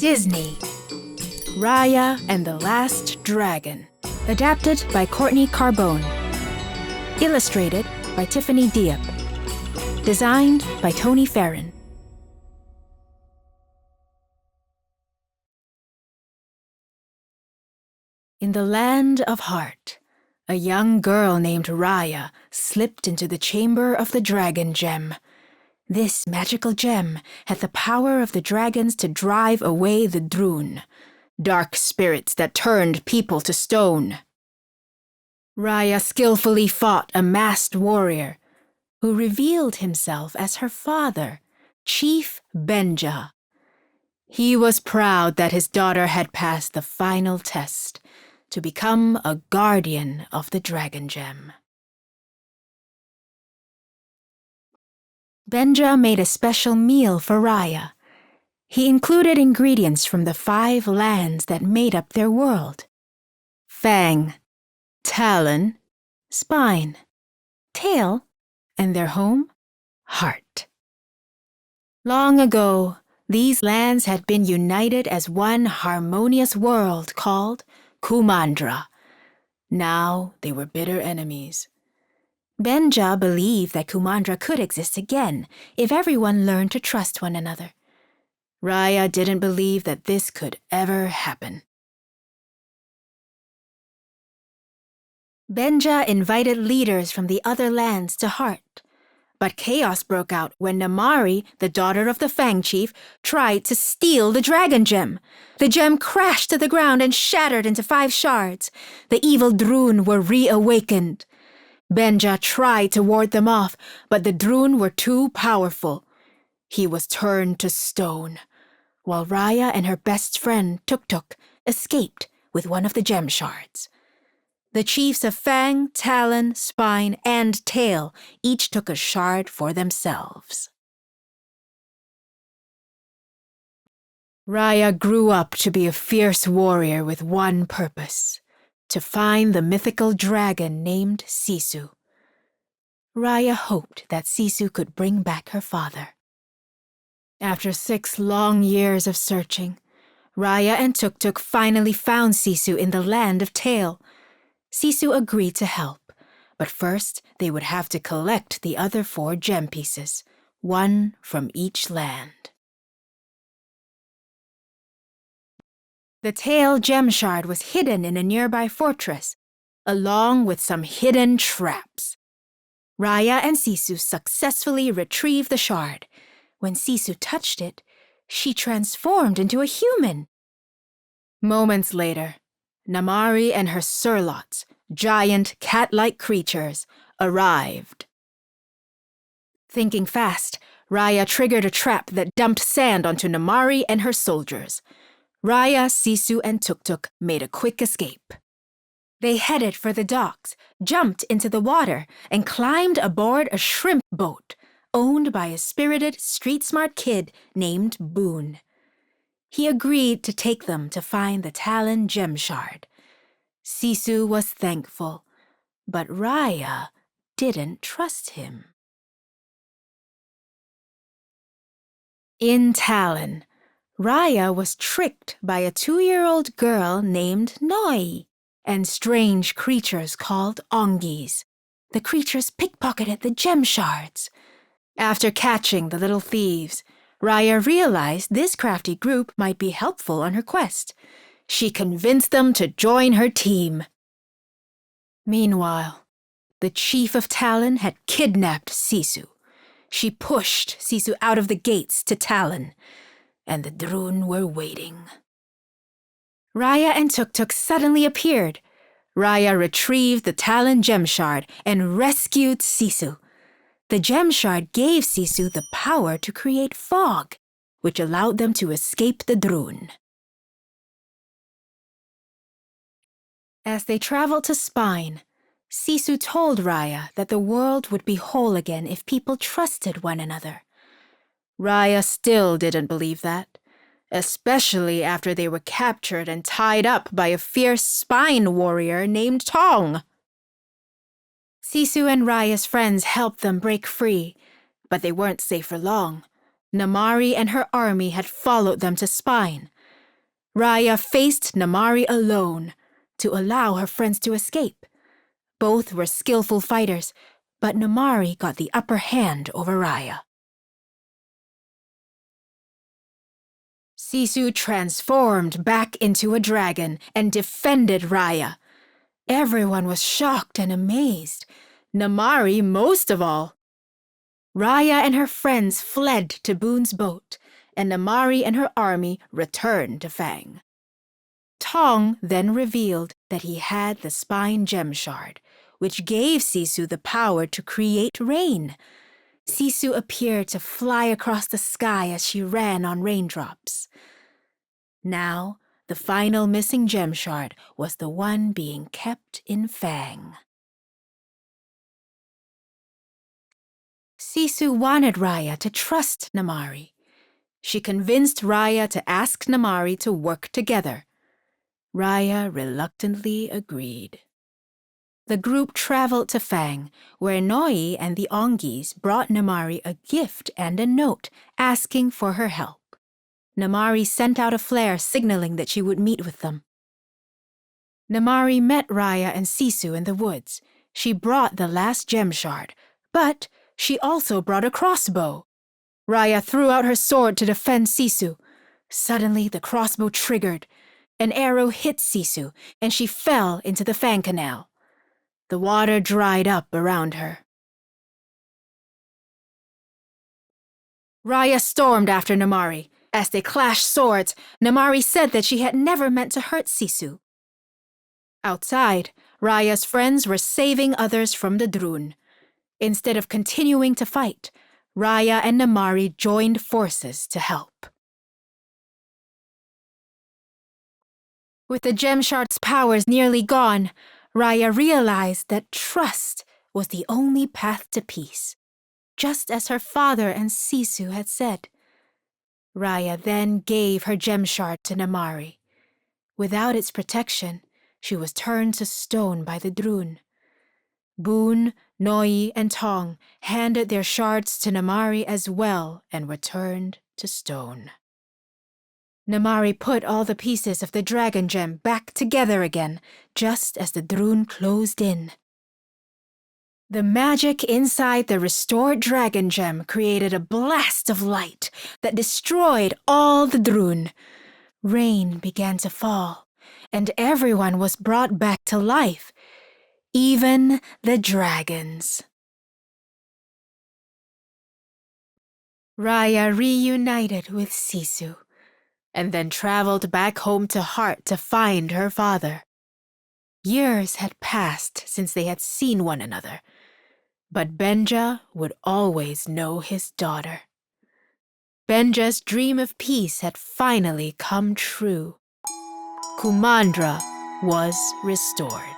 Disney. Raya and the Last Dragon. Adapted by Courtney Carbone. Illustrated by Tiffany Diop. Designed by Tony Farron. In the Land of Heart, a young girl named Raya slipped into the chamber of the Dragon Gem. This magical gem had the power of the dragons to drive away the Druun, dark spirits that turned people to stone. Raya skillfully fought a masked warrior, who revealed himself as her father, Chief Benja. He was proud that his daughter had passed the final test to become a guardian of the Dragon Gem. Benja made a special meal for Raya. He included ingredients from the 5 lands that made up their world: Fang, Talon, Spine, Tail, and their home, Heart. Long ago, these lands had been united as one harmonious world called Kumandra. Now they were bitter enemies. Benja believed that Kumandra could exist again if everyone learned to trust one another. Raya didn't believe that this could ever happen. Benja invited leaders from the other lands to Heart, but chaos broke out when Namaari, the daughter of the Fang chief, tried to steal the Dragon Gem. The gem crashed to the ground and shattered into 5 shards. The evil Druun were reawakened. Benja tried to ward them off, but the Druun were too powerful. He was turned to stone, while Raya and her best friend, Tuk escaped with one of the gem shards. The chiefs of Fang, Talon, Spine, and Tail each took a shard for themselves. Raya grew up to be a fierce warrior with one purpose: to find the mythical dragon named Sisu. Raya hoped that Sisu could bring back her father. After 6 long years of searching, Raya and Tuk finally found Sisu in the land of Tail. Sisu agreed to help, but first they would have to collect the other 4 gem pieces, one from each land. The Tail gem shard was hidden in a nearby fortress, along with some hidden traps. Raya and Sisu successfully retrieved the shard. When Sisu touched it, she transformed into a human. Moments later, Namaari and her surlots, giant cat-like creatures, arrived. Thinking fast, Raya triggered a trap that dumped sand onto Namaari and her soldiers. Raya, Sisu, and Tuk made a quick escape. They headed for the docks, jumped into the water, and climbed aboard a shrimp boat owned by a spirited, street-smart kid named Boone. He agreed to take them to find the Talon gem shard. Sisu was thankful, but Raya didn't trust him. In Talon, Raya was tricked by a 2-year-old girl named Noi and strange creatures called Ongis. The creatures pickpocketed the gem shards. After catching the little thieves, Raya realized this crafty group might be helpful on her quest. She convinced them to join her team. Meanwhile, the chief of Talon had kidnapped Sisu. She pushed Sisu out of the gates to Talon, and the Druun were waiting. Raya and Tuk suddenly appeared. Raya retrieved the Talon gem shard and rescued Sisu. The gem shard gave Sisu the power to create fog, which allowed them to escape the Druun. As they traveled to Spine, Sisu told Raya that the world would be whole again if people trusted one another. Raya still didn't believe that, especially after they were captured and tied up by a fierce Spine warrior named Tong. Sisu and Raya's friends helped them break free, but they weren't safe for long. Namaari and her army had followed them to Spine. Raya faced Namaari alone to allow her friends to escape. Both were skillful fighters, but Namaari got the upper hand over Raya. Sisu transformed back into a dragon and defended Raya. Everyone was shocked and amazed, Namaari most of all. Raya and her friends fled to Boone's boat, and Namaari and her army returned to Fang. Tong then revealed that he had the spine gem shard, which gave Sisu the power to create rain. Sisu appeared to fly across the sky as she ran on raindrops. Now, the final missing gem shard was the one being kept in Fang. Sisu wanted Raya to trust Namaari. She convinced Raya to ask Namaari to work together. Raya reluctantly agreed. The group traveled to Fang, where Noi and the Ongis brought Namaari a gift and a note asking for her help. Namaari sent out a flare signaling that she would meet with them. Namaari met Raya and Sisu in the woods. She brought the last gem shard, but she also brought a crossbow. Raya threw out her sword to defend Sisu. Suddenly, the crossbow triggered. An arrow hit Sisu, and she fell into the Fang Canal. The water dried up around her. Raya stormed after Namaari. As they clashed swords, Namaari said that she had never meant to hurt Sisu. Outside, Raya's friends were saving others from the Druun. Instead of continuing to fight, Raya and Namaari joined forces to help. With the gem shard's powers nearly gone, Raya realized that trust was the only path to peace, just as her father and Sisu had said. Raya then gave her gem shard to Namaari. Without its protection, she was turned to stone by the Druun. Boone, Noi, and Tong handed their shards to Namaari as well and were turned to stone. Namaari put all the pieces of the dragon gem back together again, just as the Druun closed in. The magic inside the restored dragon gem created a blast of light that destroyed all the Druun. Rain began to fall, and everyone was brought back to life, even the dragons. Raya reunited with Sisu, and then traveled back home to Heart to find her father. Years had passed since they had seen one another, but Benja would always know his daughter. Benja's dream of peace had finally come true. Kumandra was restored.